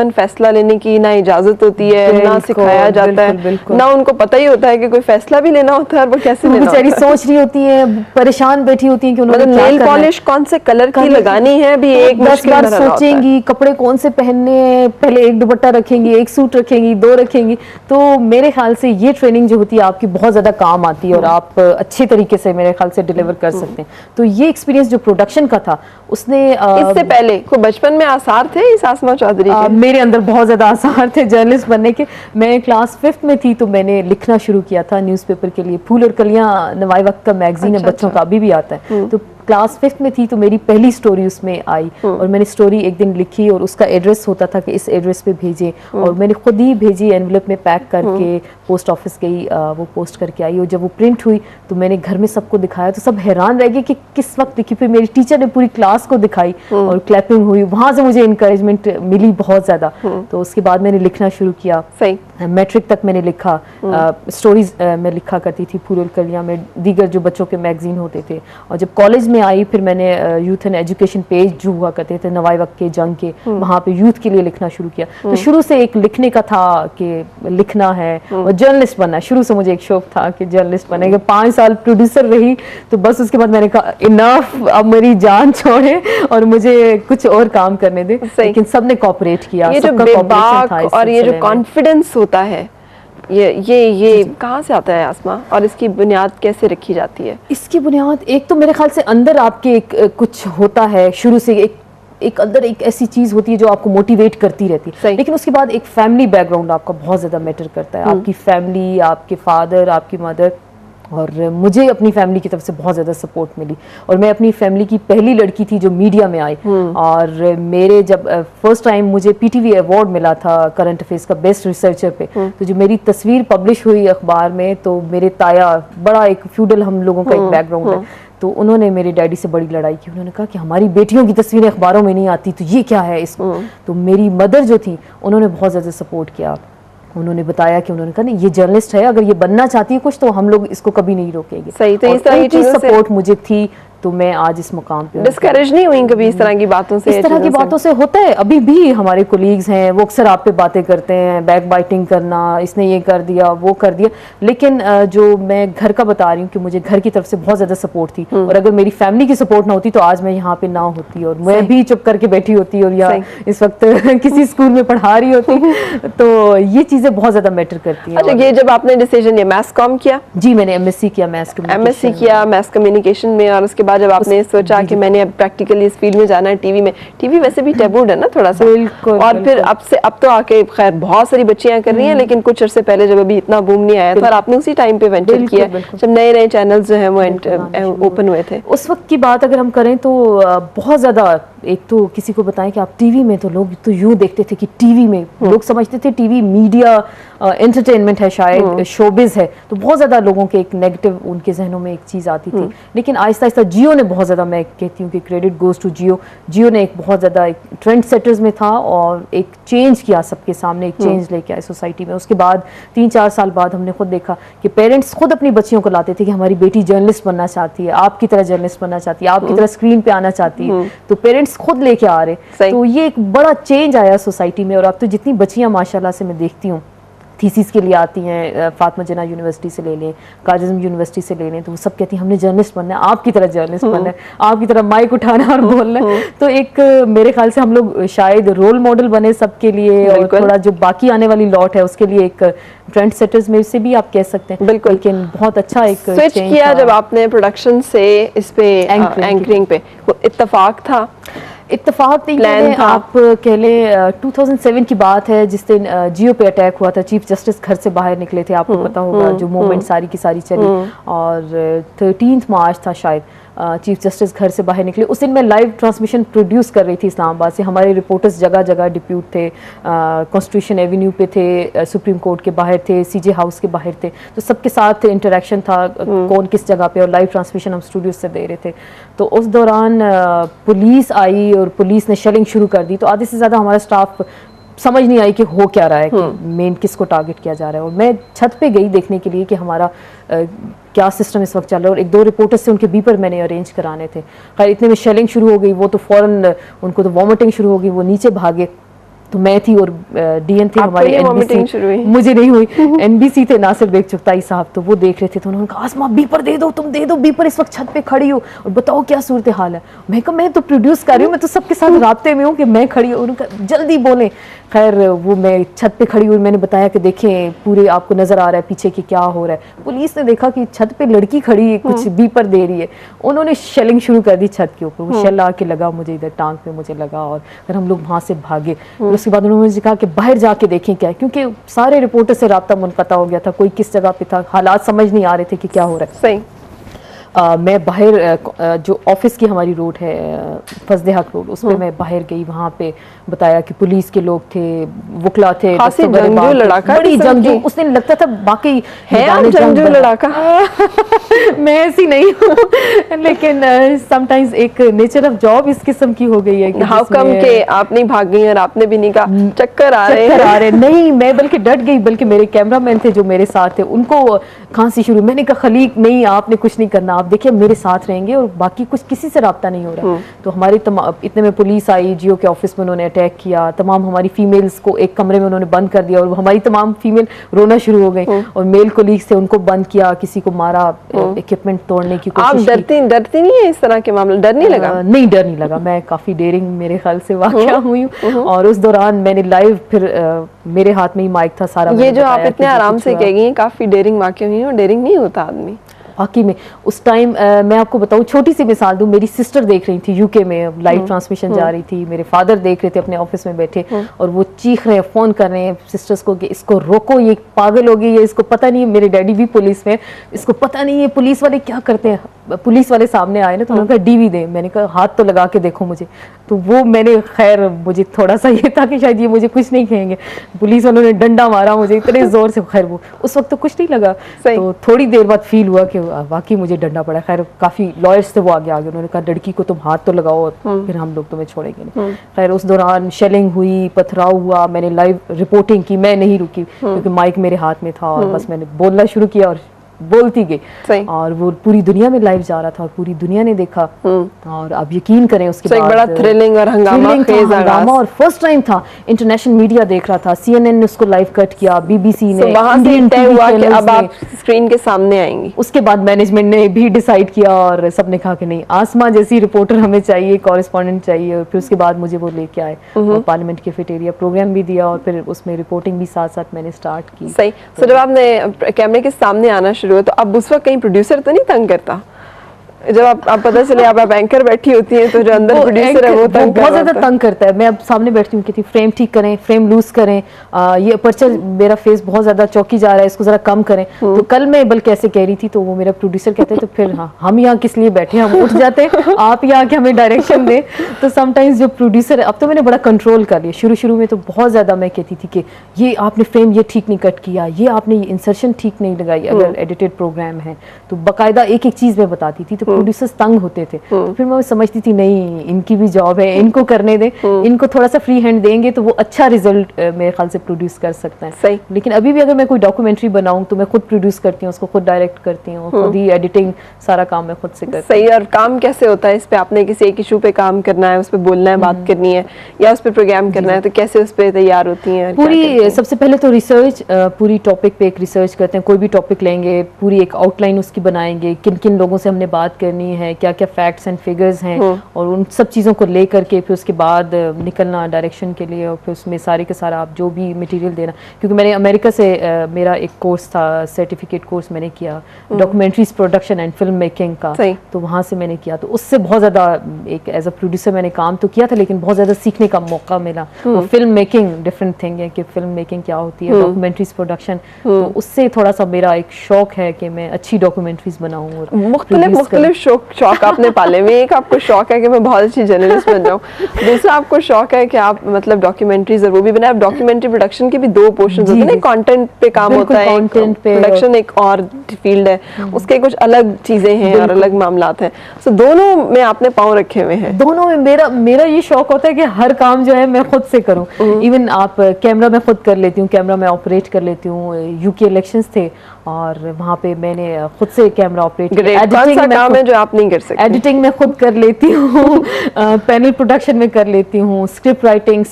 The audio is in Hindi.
अमूमन फैसला लेने की ना इजाजत होती है, ना सिखाया जाता है, ना उनको पता ही होता है कि कोई फैसला भी लेना होता है और वो कैसे लेना होता है। बेचारी सोच रही होती है, परेशान बैठी होती है कि उन्होंने मतलब नेल पॉलिश कौन से कलर की लगानी है भी एक 10 बार सोचेंगी, कपड़े कौन से पहनने हैं, पहले एक दुपट्टा रखेंगी, एक सूट रखेंगी, 2 रखेंगी। तो मेरे ख्याल से ये ट्रेनिंग जो होती है आपकी बहुत ज्यादा काम आती है और आप अच्छे तरीके से मेरे ख्याल से डिलीवर कर सकते हैं। तो ये एक्सपीरियंस जो प्रोडक्शन का था उसने इससे पहले कोई बचपन में आसार थे इस आसमा चौधरी के? मेरे अंदर बहुत ज्यादा आसार थे जर्नलिस्ट बनने के। मैं क्लास 5th में थी तो मैंने लिखना शुरू किया था न्यूज़पेपर के लिए। फूल और कलियां नवाई वक्त का मैगजीन है, बच्चों का अभी भी आता है। तो क्लास 5th में थी तो मेरी पहली स्टोरी उसमें आई और मैंने स्टोरी एक दिन लिखी और उसका एड्रेस होता था कि इस एड्रेस पे भेजें और मैंने खुद ही भेजी, एनवेलप में पैक करके पोस्ट ऑफिस गई, वो पोस्ट करके आई और जब वो प्रिंट हुई तो मैंने घर में सबको दिखाया तो सब हैरान रह गए कि किस वक्त लिखी। फिर मेरी टीचर ने पूरी क्लास को दिखाई और क्लैपिंग हुई, वहां से मुझे इंकरेजमेंट मिली बहुत ज्यादा। तो उसके बाद मैंने लिखना शुरू किया। सही मैट्रिक तक मैंने लिखा, स्टोरीज मैं लिखा करती थी फूल और कलियां में, दीगर जो बच्चों के मैगजीन होते थे। और जब कॉलेज में आई फिर मैंने यूथ एंड एजुकेशन पेज जो हुआ करते थे नवाई वक्त के जंग के, वहाँ पे यूथ के लिए लिखना शुरू किया। तो शुरू से एक लिखने का था कि लिखना है और जर्नलिस्ट बनना है। शुरू से मुझे एक शौक था कि जर्नलिस्ट बनेगा। 5 साल प्रोड्यूसर रही तो बस उसके बाद मैंने कहा इनफ, अब मेरी जान छोड़े और मुझे कुछ और काम करने दे। लेकिन सबने कोऑपरेट किया। ये जो बेबाक और ये जो कॉन्फिडेंस होता है ये कहाँ से आता है आसमा, और इसकी बुनियाद कैसे रखी जाती है? इसकी बुनियाद एक तो मेरे ख्याल से अंदर आपके एक कुछ होता है शुरू से, एक अंदर एक ऐसी चीज होती है जो आपको मोटिवेट करती रहती है। लेकिन उसके बाद एक फैमिली बैकग्राउंड आपका बहुत ज्यादा मैटर करता है। आपकी फैमिली, आपके फादर, आपकी मदर, और मुझे अपनी फैमिली की तरफ से बहुत ज़्यादा सपोर्ट मिली और मैं अपनी फैमिली की पहली लड़की थी जो मीडिया में आई। और मेरे जब फर्स्ट टाइम मुझे पीटीवी अवार्ड मिला था करंट अफेयर्स का बेस्ट रिसर्चर पे, तो जो मेरी तस्वीर पब्लिश हुई अखबार में तो मेरे ताया, बड़ा एक फ्यूडल हम लोगों का एक बैकग्राउंड है, तो उन्होंने मेरे डैडी से बड़ी लड़ाई की। उन्होंने कहा कि हमारी बेटियों की तस्वीरें अखबारों में नहीं आती तो ये क्या है इसको। तो मेरी मदर जो थी उन्होंने बहुत ज़्यादा सपोर्ट किया। उन्होंने बताया कि उन्होंने कहा नहीं ये जर्नलिस्ट है, अगर ये बनना चाहती है कुछ तो हम लोग इसको कभी नहीं रोकेंगे। सही, तो इस तरह की सपोर्ट मुझे थी तो मैं आज इस मुकाम पे। डिस्करेज नहीं हुई कभी इस तरह की बातों से? इस तरह की बातों से होता है, अभी भी हमारे कोलीग्स हैं वो अक्सर आप पे बातें करते हैं, बैक बाइटिंग करना, इसने ये कर दिया वो कर दिया। लेकिन जो मैं घर का बता रही हूँ कि मुझे घर की तरफ से बहुत ज्यादा सपोर्ट थी और अगर मेरी फैमिली की सपोर्ट ना होती तो आज मैं यहाँ पे ना होती और मैं भी चुप करके बैठी होती और या इस वक्त किसी स्कूल में पढ़ा रही होती। तो ये चीजें बहुत ज्यादा मैटर करती है। अच्छा, ये जब आपने डिसीजन लिया मैस कॉम किया? जी मैंने एमएससी किया, एमएससी किया मैस कम्युनिकेशन में, और उसके बाद जब आपने सोचा कि मैंने अब प्रैक्टिकली इस फील्ड में जाना है, टीवी वैसे भी टैबूड है ना थोड़ा सा, और फिर अब तो आके खैर बहुत सारी बच्चियां कर रही हैं, लेकिन कुछ अरसे पहले जब अभी इतना बूम नहीं आया था और आपने उसी टाइम पे वेंचर किया जब नए नए चैनल्स जो हैं वो ओपन हुए थे। उस वक्त की बात अगर हम करें तो बहुत ज्यादा, एक तो किसी को बताएं कि आप टीवी में, तो लोग तो यूं देखते थे कि टीवी में लोग समझते थे टीवी मीडिया एंटरटेनमेंट है, शायद शोबिज है, तो बहुत ज्यादा लोगों के एक नेगेटिव उनके जहनों में एक चीज आती थी। लेकिन आहिस्ता आहिस्ता जियो ने बहुत ज्यादा, मैं कहती हूँ कि क्रेडिट गोज टू जियो ने एक बहुत ज्यादा एक ट्रेंड सेटर्स में था और एक चेंज किया सबके सामने, एक चेंज लेके आए सोसाइटी में। उसके बाद 3-4 साल बाद हमने खुद देखा कि पेरेंट्स खुद अपनी बच्चियों को लाते थे कि हमारी बेटी जर्नलिस्ट बनना चाहती है, आपकी तरह जर्नलिस्ट बनना चाहती है, आपकी तरह स्क्रीन पे आना चाहती है, तो पेरेंट्स खुद लेके आ रहे। तो ये एक बड़ा चेंज आया सोसाइटी में। और अब तो जितनी बच्चियां माशाल्लाह से मैं देखती हूँ थीसिस के लिए आती हैं, फातिमा जिन्ना यूनिवर्सिटी से ले लें, काजिम यूनिवर्सिटी से ले लें, तो वो सब कहती हैं हमने जर्नलिस्ट बनना है, आपकी तरह जर्नलिस्ट बनना है, आपकी तरह माइक उठाना और बोलना है। तो एक मेरे ख्याल से हम लोग शायद रोल मॉडल बने सबके लिए, और थोड़ा जो बाकी आने वाली लॉट है उसके लिए एक ट्रेंड सेटर्स में से भी आप कह सकते हैं। बिल्कुल, लेकिन बहुत अच्छा एक स्विच किया जब आपने प्रोडक्शन से इस पे एंकरिंग पे, वो इत्तेफाक था? इत्तेफाक नहीं, आप कह लें 2007 की बात है जिस दिन जियो पे अटैक हुआ था। चीफ जस्टिस घर से बाहर निकले थे, आपको पता होगा जो मूवमेंट सारी की सारी चली, और 13 मार्च था शायद, चीफ जस्टिस घर से बाहर निकले। उस दिन मैं लाइव ट्रांसमिशन प्रोड्यूस कर रही थी इस्लामाबाद से। हमारे रिपोर्टर्स जगह जगह डिप्यूट थे, कॉन्स्टिट्यूशन एवेन्यू पे थे, सुप्रीम कोर्ट के बाहर थे, सीजे हाउस के बाहर थे, तो सबके साथ इंटरेक्शन था कौन किस जगह पे, और लाइव ट्रांसमिशन हम स्टूडियो से दे रहे थे। तो उस दौरान पुलिस आई और पुलिस ने शेलिंग शुरू कर दी। तो आधे से ज़्यादा हमारा स्टाफ समझ नहीं आई कि हो क्या रहा है, कि मेन किसको टारगेट किया जा रहा है। और मैं छत पे गई देखने के लिए कि हमारा क्या सिस्टम इस वक्त चल रहा है, और 1-2 रिपोर्टर्स से उनके बीपर मैंने अरेंज कराने थे। खैर इतने में शेलिंग शुरू हो गई, वो तो फौरन उनको तो वॉमिटिंग शुरू हो गई, वो नीचे भागे। तो मैं थी और डीएन थे आपको हमारे ये vomiting एनबीसी, शुरू हुई? मुझे नहीं हुई। एनबीसी थे नासिर बेग चुगताई साहब, तो वो देख रहे थे, तो उन्होंने कहा आसमा बीपर दे दो, तुम दे दो बीपर, इस वक्त छत पे खड़ी हो और बताओ क्या सूरत हाल है। मैं कहा मैं तो प्रोड्यूस कर रही हूँ, मैं तो सबके साथ राब्ते में हूँ कि मैं खड़ी हूँ। उन्होंने कहा जल्दी बोले। खैर वो मैं छत पे खड़ी हुई, मैंने बताया कि देखें पूरे आपको नजर आ रहा है पीछे कि क्या हो रहा है। पुलिस ने देखा कि छत पे लड़की खड़ी है, कुछ बीपर दे रही है। उन्होंने शेलिंग शुरू कर दी छत के ऊपर, वो शेल आके लगा मुझे इधर टांग पे, मुझे लगा, और फिर हम लोग वहां से भागे। फिर उसके बाद उन्होंने मुझे कहा कि बाहर जाके देखें क्या है, क्योंकि सारे रिपोर्टर से राब्ता मुनक़ता हो गया था, कोई किस जगह पे था, हालात समझ नहीं आ रहे थे कि क्या हो रहा है। सही। मैं बाहर जो ऑफिस की हमारी रोड है फजले हक रोड, उस पर मैं बाहर गई, वहाँ पे बताया कि पुलिस के लोग थे, वुकला थे, खासी जंगजू लड़ाका बड़ी किस्म जंगजू, की। उसने लगता था बाकी है आप मैदान जंग जंगजू बना। लड़ाका? मैं ऐसी नहीं हूँ, लेकिन समटाइम्स एक नेचर ऑफ जॉब इस किस्म की हो गई है कि हाउ कम के आप नहीं भाग गई और आपने भी नहीं कहा चक्कर आ रहे? नहीं, मैं बल्कि डट गई, बल्कि मेरे कैमरामैन थे जो मेरे साथ थे, उनको खांसी शुरू। मैंने कहा खलीक नहीं, आपने कुछ नहीं करना, आप देखिए मेरे साथ रहेंगे और बाकी कुछ किसी से राब्ता नहीं हो रहा। तो हमारी इतने में पुलिस आई, जियो के ऑफिस में उन्होंने अटैक किया, तमाम हमारी फीमेल्स को एक कमरे में उन्होंने बंद कर दिया और हमारी तमाम फीमेल रोना शुरू हो गई, और मेल कोलीग्स थे उनको बंद किया, किसी को मारा, इक्विपमेंट तोड़ने की आप कोशिश की। डरती नहीं है इस तरह के मामले? डर नहीं लगा? नहीं, डर नहीं लगा। मैं काफी डेयरिंग मेरे ख्याल से वाकया हुई हूँ, और उस दौरान मैंने लाइव फिर मेरे हाथ में ही माइक था सारा। ये जो आप इतने आराम से कह गई हैं काफी डेयरिंग वाकया हुई है, डेयरिंग नहीं होता आदमी वाकई में। उस टाइम मैं आपको बताऊं, छोटी सी मिसाल दूं, मेरी सिस्टर देख रही थी यूके में, लाइव ट्रांसमिशन जा रही थी, मेरे फादर देख रहे थे अपने ऑफिस में बैठे, और वो चीख रहे हैं, फोन कर रहे हैं सिस्टर्स को कि इसको रोको, ये पागल हो गई है, इसको पता नहीं है। मेरे डैडी भी पुलिस में, इसको पता नहीं है पुलिस वाले क्या करते हैं। पुलिस वाले सामने आए ना, तो उन्होंने कहा डीवी दे। मैंने कहा हाथ तो लगा के देखो मुझे, तो वो मैंने, खैर मुझे थोड़ा सा ये था कि शायद ये मुझे कुछ नहीं कहेंगे। पुलिस वालों ने डंडा मारा मुझे इतने जोर से, खैर वो उस वक्त तो कुछ नहीं लगा। तो थोड़ी देर बाद फील हुआ कि वाकई मुझे डंडा पड़ा। खैर काफी लॉयर्स थे वो आगे उन्होंने कहा लड़की को तुम हाथ तो लगाओ और फिर हम लोग तुम्हें छोड़ेंगे नहीं। खैर उस दौरान शेलिंग हुई, पथराव हुआ, मैंने लाइव रिपोर्टिंग की, मैं नहीं रुकी क्योंकि माइक मेरे हाथ में था, और बस मैंने बोलना शुरू किया और बोलती गई, और वो पूरी दुनिया में लाइव जा रहा था और पूरी दुनिया ने देखा। और आप यकीन करें उसके बाद एक बड़ा थ्रिलिंग और हंगामा और फर्स्ट टाइम था, इंटरनेशनल मीडिया देख रहा था, CNN ने उसको लाइव कट किया, BBC ने, वहां से तय हुआ कि अब आप स्क्रीन के सामने आएंगी। उसके बाद मैनेजमेंट ने भी डिसाइड किया और सबने कहा कि नहीं, आसमा जैसी रिपोर्टर हमें चाहिए, कॉरेस्पॉन्डेंट चाहिए। और फिर उसके बाद मुझे वो लेके आए और पार्लियामेंट कैफेटेरिया प्रोग्राम भी दिया, और फिर उसमें रिपोर्टिंग भी साथ साथ मैंने स्टार्ट की। सही। तो जब आपने कैमरे के सामने आना शुरू हुआ, तो अब उस वक्त कहीं प्रोड्यूसर तो नहीं तंग करता? जब आप पता चले आप एंकर बैठी होती हैं, तो जो अंदर प्रोड्यूसर है वो बहुत ज्यादा तंग करता है। मैं अब सामने बैठती हूँ, कहती फ्रेम ठीक करें, फ्रेम लूज करें, ये अपर्चर मेरा फेस बहुत ज्यादा चौकी जा रहा है, इसको जरा कम करें। तो कल मैं बल्कि ऐसे कह रही थी, तो वो मेरा प्रोड्यूसर कहते हैं तो फिर हाँ, हम यहाँ किस लिए बैठे, हम उठ जाते हैं, आप यहाँ के हमें डायरेक्शन दें। तो समटाइम्स जो प्रोड्यूसर, अब तो मैंने बड़ा कंट्रोल कर लिया। शुरू शुरू में तो बहुत ज्यादा मैं कहती थी कि ये आपने फ्रेम ये ठीक नहीं कट किया, ये आपने इंसर्शन ठीक नहीं लगाई, अगर एडिटेड प्रोग्राम है तो बाकायदा एक एक चीज मैं बताती थी। तो प्रोड्यूसर्स तंग होते थे, तो फिर मैं समझती थी नहीं, इनकी भी जॉब है, इनको करने दें, इनको थोड़ा सा फ्री हैंड देंगे तो वो अच्छा रिजल्ट मेरे ख्याल से प्रोड्यूस कर सकते हैं। सही। लेकिन अभी भी अगर मैं कोई डॉक्यूमेंट्री बनाऊं तो मैं खुद प्रोड्यूस करती हूँ, उसको खुद डायरेक्ट करती हूँ, खुद ही एडिटिंग, सारा काम मैं खुद से करती हूँ। सही। और काम कैसे होता है इस पे? आपने किसी एक इशू पे काम करना है, उस पे बोलना है, बात करनी है, या उस पे प्रोग्राम करना है, तो कैसे उस पे तैयार होती हैं? पूरी सबसे पहले तो रिसर्च, पूरी टॉपिक पे एक रिसर्च करते हैं। कोई भी टॉपिक लेंगे, पूरी एक आउटलाइन उसकी बनाएंगे, किन किन लोगों से हमने बात करनी है, क्या क्या फैक्ट्स एंड फिगर्स हैं, और उन सब चीज़ों को ले करके फिर उसके बाद निकलना डायरेक्शन के लिए, और फिर उसमें सारे के सारा आप जो भी मटेरियल देना। क्योंकि मैंने अमेरिका से मेरा एक कोर्स था, सर्टिफिकेट कोर्स मैंने किया documentaries production and film making का, तो वहाँ से मैंने किया। तो उससे बहुत ज़्यादा एक एज अ प्रोड्यूसर मैंने काम तो किया था, लेकिन बहुत ज़्यादा सीखने का मौका मिला। फिल्म मेकिंग डिफरेंट थिंग है कि फिल्म मेकिंग क्या होती है, डॉक्यूमेंट्रीज प्रोडक्शन, तो उससे थोड़ा सा मेरा एक शौक है कि मैं अच्छी डॉक्यूमेंट्रीज बनाऊँ। मुख्तलिफ शौक आपने पाले में, एक आपको शौक है कि मैं बहुत अच्छी जर्नलिस्ट बन जाऊं, दूसरा आपको शौक है कि आप मतलब डॉक्यूमेंट्रीज और वो भी बनाए। डॉक्यूमेंट्री प्रोडक्शन के भी दो पोर्शन होते हैं ना, कंटेंट पे काम होता है, कंटेंट पे, प्रोडक्शन एक और फील्ड है, उसके कुछ अलग चीजें हैं और अलग मामलात हैं। सो दोनों में आपने पाँव रखे हुए हैं। दोनों में मेरा ये शौक होता है कि हर काम जो है मैं खुद से करूं। इवन आप कैमरा मैं खुद कर लेती हूँ, कैमरा मैं ऑपरेट कर लेती हूँ। यूके इलेक्शंस थे और वहाँ पे मैंने खुद से कैमरा ऑपरेट किया। कौन सा काम है जो आप नहीं कर सकते? एडिटिंग मैं खुद कर लेती हूँ, पैनल प्रोडक्शन में कर लेती हूँ, स्क्रिप्ट राइटिंग,